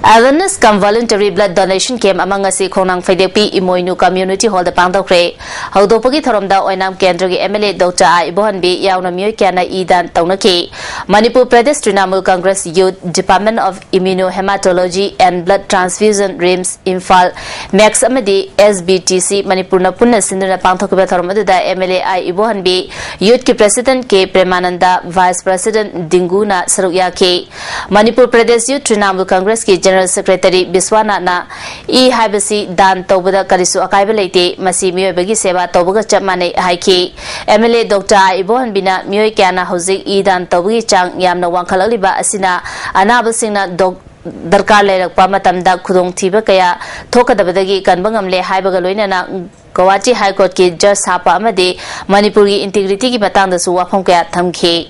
Awareness cum voluntary blood donation camp among us Konang Fedepi Imoinu Community Hall the Pandokre. How do Pogi Thoramda Oinam Kendri MLA Dr. Ibohanbi Yaunamio Kana Idan Taunaki. Manipur Pradesh Trinamool Congress Youth Department of Immunohematology and Blood Transfusion RIMS Infal Max Amadi SBTC Manipur Napuna Sindra Pantokaba Thoramada MLA I Ibohanbi Youth Ki President K Premananda Vice President Dinguna Saruyaki Manipur Pradesh Youth Trinamool Congress Ki General Secretary Biswana na Habasi Dan Tobada Karisu Akaibalate Masi Mioebagi Seva Tobaga Chamane Haiki MLA Dr. Ibohan Bina Mioikana Hosi Dan Tobi Chang Yamna Wankalaliba Asina Anabasina Dog Darkar Lerakpa Matamda Kudong Tiba Kaya Tokadabadagi Kanbangamle Haibagaloina Guwahati High Court Ki Judge Hapa Amade Manipuri Integrity Ki Matanda Suwapong Kaya Thamki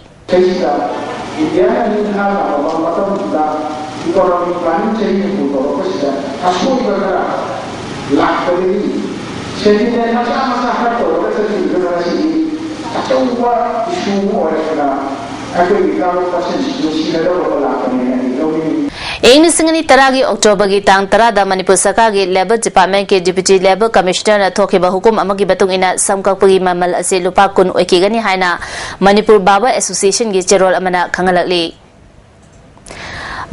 economic planning change in Puto, Asu Bagara, Lakari, Sending and Masa Hato, University, Atawa, issue or actually become persons to see the Lakari. Singani Taragi October Gitang Tarada Manipur Sakagi Labor Department ke Deputy Labor Commissioner Tokiba Hukum Amagi Batung ina Samkapuri Mamal Ase Lupakun Okigani Haina Manipur Baba Association gi Cherol Amana Kangalali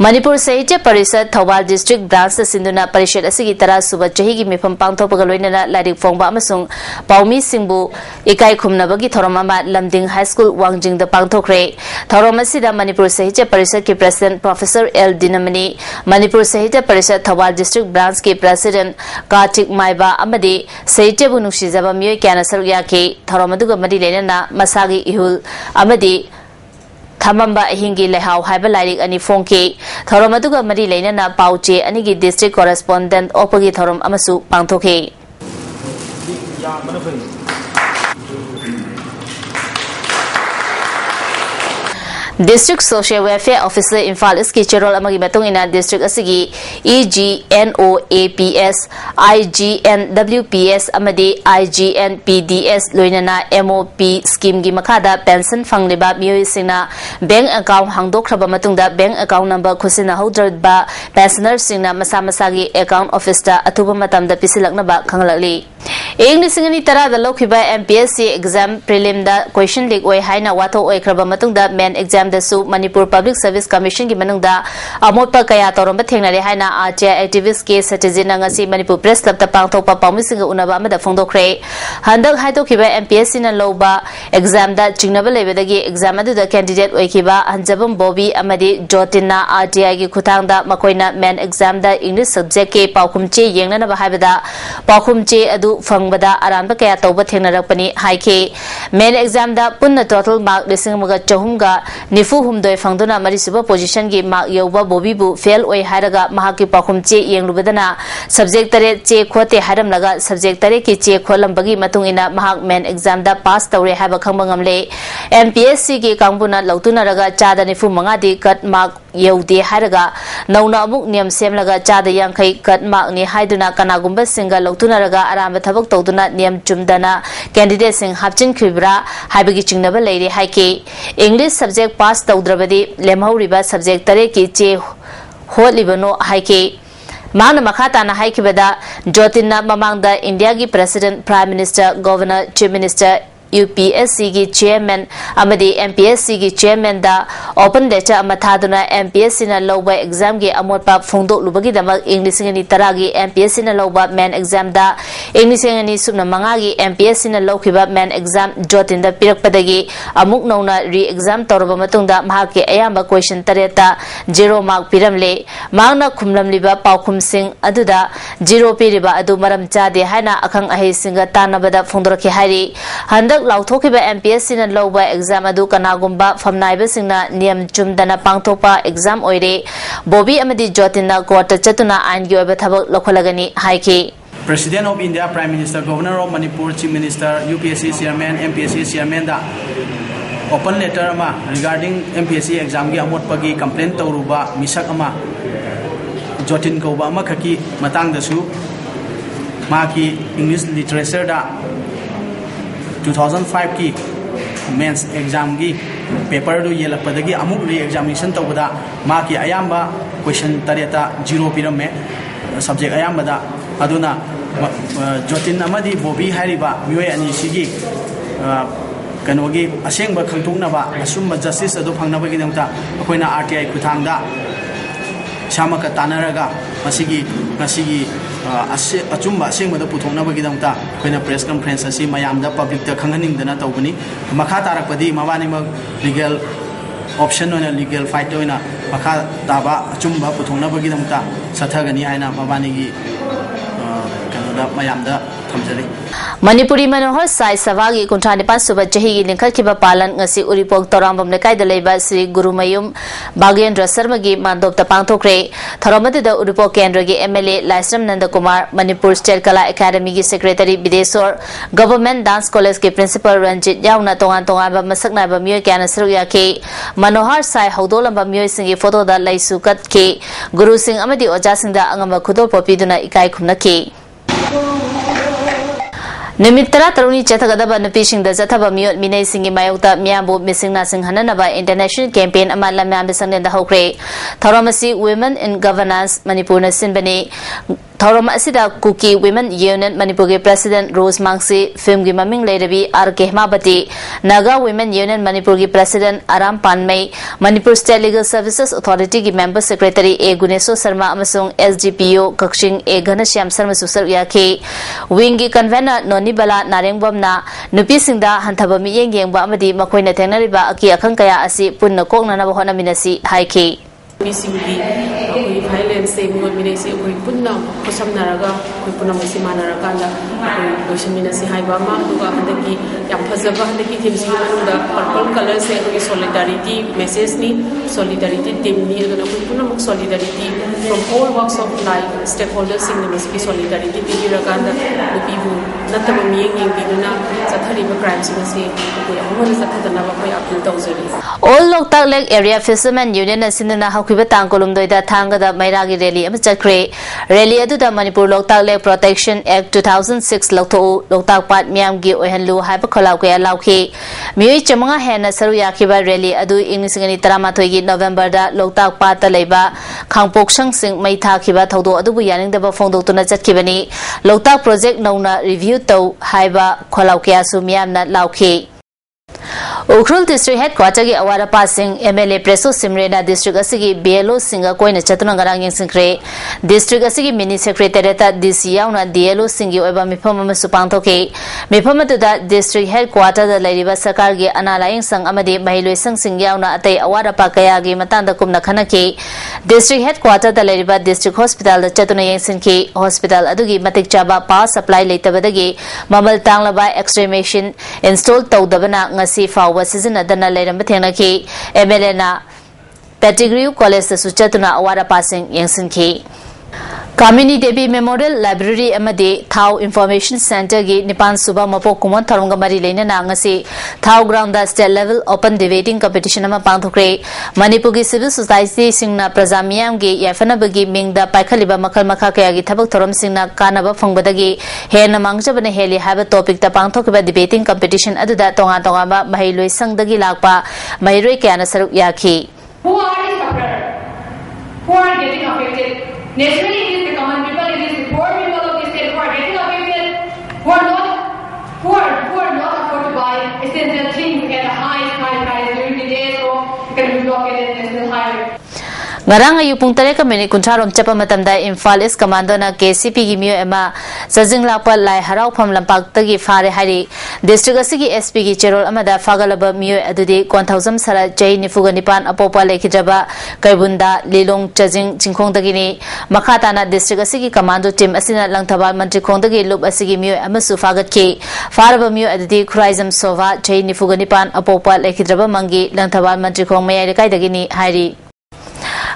Manipur Sahitya Parishad Thawal District Branch Sinduna Parishad Asigi Tara Suba Chahi gi Mifam Pangthopagaloina Ladik Fongba Amasung Paumi Singbu Ikai Khumnabagi Thoromama Lamding High School Wangjing the Pangthokre Thoromasida Manipur Sahitya Parishad ki President Professor L Dinamani Manipur Sahitya Parishad Thawal District Branch ki President Kartik Maiba Amadi Sahitya bu Nuksizaba Miyoi Kyana Sarugyaki Thoromaduga Madi Lenana Masagi Ihul Amadi Thamamba Hingi Lehau Haibalairik Ani Fonke Thoromaduga Mari Lenana Pauche Anigi District Correspondent Opagi Thorom Amasu Pangtoke District Social Welfare Officer Infal Iski Cherol Amagi Batung ina District Asigi EGNOAPS IGNWPS Amadi IGNPDS Loinana MOP Scheme Gi Makada Pension Fangliba Miyoi Singna Bank Account Hangdokraba Matungda Bank Account Number Kusina Hodradba Pensioner Singna Masa Masagi Account Officer Atuba Matamda Pisilaknaba Kangalali English Singani Tara the Lokiba MPSC exam prelim da question leak Oi Haina Wato Oikraba Matungda main exam the Su Manipur Public Service Commission Gi Manungda Amotpa Kaya Toromba Thengnare Haina RTI activist ke citizen ngasi Manipur Press Club ta Pangthokpa Pawmisinga Unaba Amada Phongdokre Handak Haidokiba MPSC na Loba exam da Chingnaba Lebedagi exam adu da candidate Oikiba Hanjabam Bobby Amadi Jotinna RTI gi Khutangda Makoina main exam da English subject ke Paukhumche Yengnana ba Haibada Paukhumche adu Fangbada Aranba Kaya Tawba Thengnarakpani Haike main exam da Punna total mark Lisingamaga Chahumga Nifu Humdoi Fangduna Marisuba position gi mark Yoba Bobibu fail Oi Haraga Mahaki Paukhumche Yenglubadana subject tare che khote haram laga subject tare ki che kholam bagi matung ina mahak main exam da pass tawre haba khangbangam MPSC ki kangbuna lautuna raga chada nifu manga di cut mark yaude haraga nauna amuk niam sem laga chada yangkai cut mark ni haiduna kanagumba singa lautuna raga aramba thabak tawduna niam chumdana candidate sing hapchin khibra haibagi chingnaba leire haike English subject pass tawdrabadi lemhauriba subject tare ki che holibano haike Mana Makhatana Haikibada, Jotinna Mamangda, India gi President, Prime Minister, Governor, Chief Minister, UPSC gi Chairman, Amadi MPSC gi Chairman da Open Letter Amathaduna MPSC na Loba exam gi Amotpa Fungdo Lubagi Damak English ni Taragi MPSC na Loba main exam da English ni Subna Mangagi MPSC na Lokiba main exam Jotinda Pirakpadagi Amuk Nona re-exam Toroba Matungda Mahaki Ayamba question Tareta 0 mark Piramle Mangna Kumlam Liba Paukum Sing Aduda 0 Piriba Adu Maram Chade Haina Akang Ahi Singa Tanabada Fundroki Hari Handak Lauthokiba MPSC na Loba exam adu kanagumba famnaiba singna niam chumdana pangthopa exam oire Bobby amadi Jotinna court chatuna ain gi oba thabak lokholagani haike President of India, Prime Minister, Governor of Manipur, Chief Minister, UPSC Chairman, MPSC Chairman da open letter ama regarding MPSC exam gi amot pagi complaint tawruba misak ama Jotin Koba ama khaki matang dasu maki English literature da 2005 की mains exam की paper दो ये लगपदगी अमुक re examination तौबदा मा की अयाम्बा question तरेता 0 पिरमे subject अयामदा अदुना जोतिन अमदी Bobby हारिबा मियोय अनि सिगी कनोगी असेंग खंगथोंगनबा assume justice अदु फंगनबगिदमता अखोइना RTI खुथांगदा शामक तानरगा मसिगी अचुम्बा असेंबदा पुथोंगनबगिदमता अखोइना press conference असि मयामदा पब्लिक ता खंगनिंगदना तौबनी मखा तारकपदी मबानिमक लीगल ऑप्शन होना लीगल फाइट होना मखा ताबा अचुम्बा पुथोंगनबगिदमता सथगनी आइना मबानिगी कनोदा मयामदा थमजरी मणिपुरी मनोहर साई सभागी 95 सुबह चही लिंखा पालन ngasi उरीपोक तोरांबम लेकायदा लेबा श्री गुरुमयुम बागेंद्र शर्मा की मानदोपता पांगथोक्रे थरोमदुदा उरीपोक केंद्र की एमएलए लाइसरम नंद कुमार मणिपुर स्टेट कला एकेडमी की सेक्रेटरी विदेशोर गवर्नमेंट डांस कॉलेज के प्रिंसिपल रंजित याउना तोंगान तोंगान मसकनाबा मियोय क्याना सरुया के मनोहर साई हौदोलंबा मियोय सिंगी फोटोदा लाइसु कट के गुरु सिंह अमदी ओजा सिंहदा अंगम खुदोल पोपीदुना इकाई खुमनके निमित तरा तरुणी चथगदब नुपीसिंग चथब मियोट मिनै सिंगी मायोक्ता मियाबु मिसिंग नासिंग हननबा इंटरनेशनल कैंपेन अमा लम्याम संगेंदा हौक्रे थौरमसी वुमेन इन गवर्नेंस मणिपुर सिंबनी थौरम असिदा कुकी वुमेन यूनियन मणिपुर के प्रेसिडेंट रोज मांगसी फिल्म की ममिंग लेरबी R K Hemavati Naga women union Manipur की president Aram Pamei Manipur state legal services authority की member secretary A Guneshwar Sharma अमसुंग एसडीपीओ कक्षिंग ए घनश्याम शर्मा सुसर याखे विंग की कन्वेनर नोनीबला नारेंगबमना नुपीसिंगदा हंथब मियेंग येंगबा अमदी मखोइना थेंगनरिबा अकी अखंग कया असि पुन्न कोकननब होनमिनसि हाइखे मिसिंगी अखोई फाइलेंस से मोल मिने से अखोई पुन्ना खुसमनारगा अखोई पुन्ना मसी मानरकांदा अखोई लोइसमिनसि हाइबा मा दुगा हंदकी याम फजबा हंदकी थीमसि मनुदा पर्पल कलर से अखोई सॉलिडारिटी मैसेज नि सॉलिडारिटी टीम नि अदुना अखोई पुन्ना मुक solidarity from all walks of life stakeholders इन मसी सॉलिडारिटी पिरकांदा लुपीबु नतब मियेंग येंगिदुना चथरिबा क्राइम सिमसि अखोई अमोल चथदना अखोई अपील तौजरी all Loktak lake area fisherman union असिनना तांगकोलुमदोइदा थांगदा मैरागी रैली चक्रे रैली अदुदा Manipur Loktak lake protection act 2006 लौथो लोकताक पाट मियाम की ओहनलु हाइब खलाव कया लाउखे मियोय चमंगा हेना सरु याखिबा रैली अदु इंग्लिसिंगनी 13 की नवंबर दा लोकताक पाट लेबा खांगपोक्संग सिंग मै थाखिबा थौदो अदुबु यानिंगदबा फोंदोक्तुना चटखिबनी लोकताक प्रोजेक्ट नौना रिव्यू तौ हाइबा खलाव कया सु मियामना लाउखे उखरुल डिस्ट्रिक्ट हेडक्वार्टर की अवारा पासिंग एमएलए प्रेसो सिमरेना डिस्ट्रिक्ट असगी बीएलओ सिंग कोइन चतुना गरांग यंगसिंख्रे डिस्ट्रिक्ट असगी मिनी सेक्रेटरीता डीसी याउना डीएलओ सिंग ओबा मिफम अमसु पांगथोके मिफम अदुदा डिस्ट्रिक्ट हेडक्वार्टर दा लेरिबा सरकार की अनालायंग संग अमदे महिलोय संग सिंग याउना अतै अवारा पा कया गी मतांदा कुमना खनके डिस्ट्रिक्ट हेडक्वार्टर दा लेरिबा डिस्ट्रिक्ट हॉस्पिटल दा चतुना यंगसिंखे हॉस्पिटल अदुगी मतिक चाबा पावर सप्लाई लेतबदगी ममल तांगलबा एक्सरे मशीन इंस्टॉल तौदबना ngasi fawa sizinadana leiramba thenaki MLA na Petigrew College suchatuna awara passing yangsinki Kamini Devi Memorial Library amade Thau Information Center gi Nipan Suba Mapo Kumon Tharunga Mari Lena Nangasi Thau Ground the State Level Open Debating Competition ama pangthokre Manipur gi Civil Society singna Prazamiyam gi Yafana bagi Ming da Paikhaliba Makal Makha kaya gi Thabak Thoram singna Kanaba Phongbadagi Hena Mangjabana Heli have topic ta pangthokba debating competition aduda tonga tonga ba Mahiloi Sangdagi lakpa Mahiroi Kyana Saruk Yakhi Who are the sufferers? Who are getting affected? Naturally, it is the common people, it is the poor people of the state who are getting affected, who are not afford to buy essential things at a high price during the day, so you can be blocked at national highway. Ngarang ayu pung 3:00 chapa matamda Imphal East Commando na KCP gi miyo ema sajing lakpa lai harau pham lampak tagi fare hari district asigi SP gi cherol amada fagalaba miyo adudi 1000 sara jai nifuga nipan apopa lekhijaba kaibunda lilong chajing chingkhong dagi ni makhata na district asigi commando team asina langthaba mantri khong dagi lup asigi miyo amasu fagat ki faraba miyo adudi khuraizam sova jai nifuga nipan apopa lekhijaba mangi langthaba mantri khong mayai lekai dagi ni hari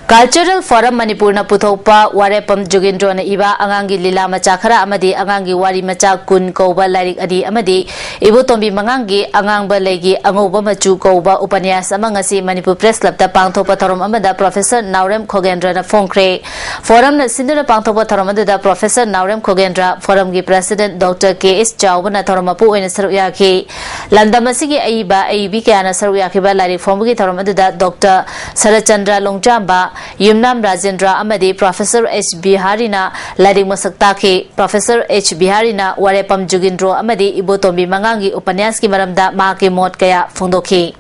Cultural Forum Manipur na puthokpa warepam Jugindro na iba angangi lila macha khara amadi angangi wari macha kun koba larik adi amadi ibu tombi mangangi angangba legi angoba machu koba upanyas amangasi Manipur Press Club ta pangthokpa thorom amada Professor Naurem Khogendra na phongkre forum na sindura pangthokpa thorom amada Professor Naurem Khogendra forum gi President Dr. K.S. Chawba na thorom apu oina saru yakhi landamasi gi aiba aibi kana saru yakhi ba larik phomgi thorom amada Dr. Sarachandra Longchamba Yumnam Rajendra amadi Professor H Biharina laring masak taki Professor H Biharina Warepam Jugindro amadi Ibotombi Mangangi upanyas ki maramda maaki mot kaya fungdoki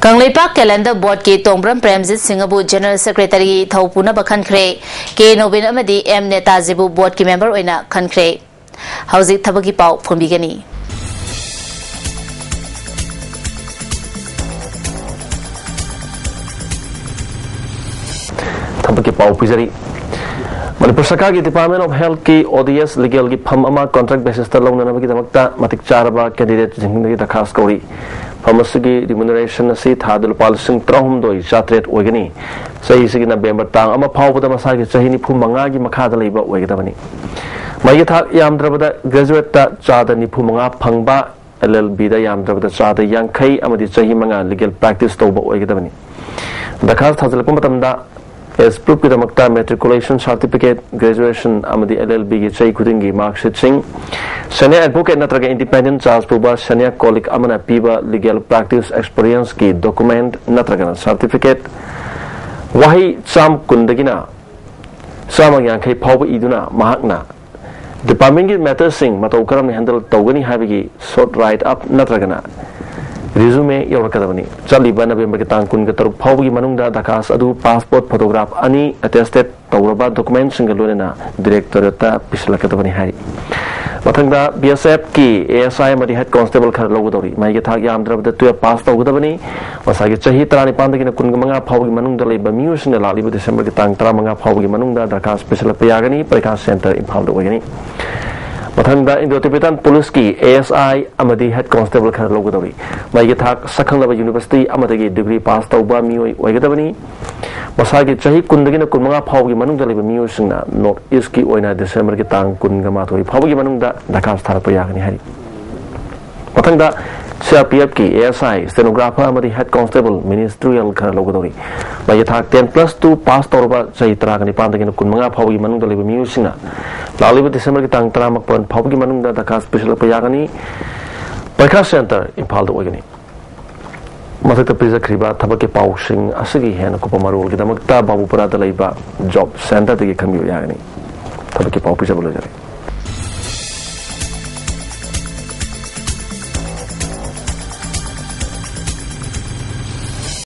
Kangleipak Calendar Board ki Tongbram Premjit Singabu General Secretary Thaupuna Bakhankre K Nobin amadi M Netajibu Board ki member oina khankre Hauzik thabaki pau phonbigani Thabaki pau pizari Manipur Sarkar ki Department of Health ki ODS legal ki pham ama contract basis ta lawna nabagi damakta matik charaba candidate jingni da khas kauri pharmacy remuneration asi thadul palsing trahum doi chatret oigani sei sigi November tang ama phawbada masa ki chahini phu manga gi makha da leiba oigdabani mai thak yamdrabada graduate ta chada ni phu manga phangba LLB da yamdrabada chada yankai amadi chahi manga legal practice toba oigdabani da khas thajal matamda as proof ki damakta matriculation certificate graduation amadi LLB ki chai khudingi marksheet sing senior advocate natraga independent charge puba senior colleague amana piba legal practice experience ki document natraga certificate wahi cham kundagina samang kai phawba iduna mahakna department ki matters sing matau karam ni handle tawgani habigi short write up natraga resume yaurakadabani chaliba November ki tang kun ga taruk phawgi manungda dakas adu passport photograph ani attested tawraba documents singa lonena directorate ta pislakadabani hari mathangda BSF ki ASI madi head constable khar logodori mai gi thak yamdrabda 12 pass tawgadabani masagi chahi 35 gi kun manga phawgi manungda leiba miusna laliba December ki tang 35 phawgi manungda dakas pislak payagani parikha center imphal do gani Mathangda Indo-Tibetan Police ki ASI amadi head constable khar logodori mai gi thak sakhanglaba university amadagi degree pass tawba mioi oigadabani masagi chahi kundagina kunmanga phawgi manungda leba mioi singna north east ki oina December ki tang kunga mathori phawgi manungda dakas tharpa yagani hari mathangda CRPF ki ASI stenographer amadi head constable ministerial khar logodori mai gi thak 10+2 pass tawba chahi taragani pandagina kunmanga phawgi manungda leba mioi singna Laliba December ki tang taramak pon phawgi manungda dakas special payagani parikha center imphal do ogani mathakta prisa khriba thabaki pausing asigi hena ko pamarol ki damakta babupara da leiba job center de ki khamiyo yagani thabaki pau prisa bolajari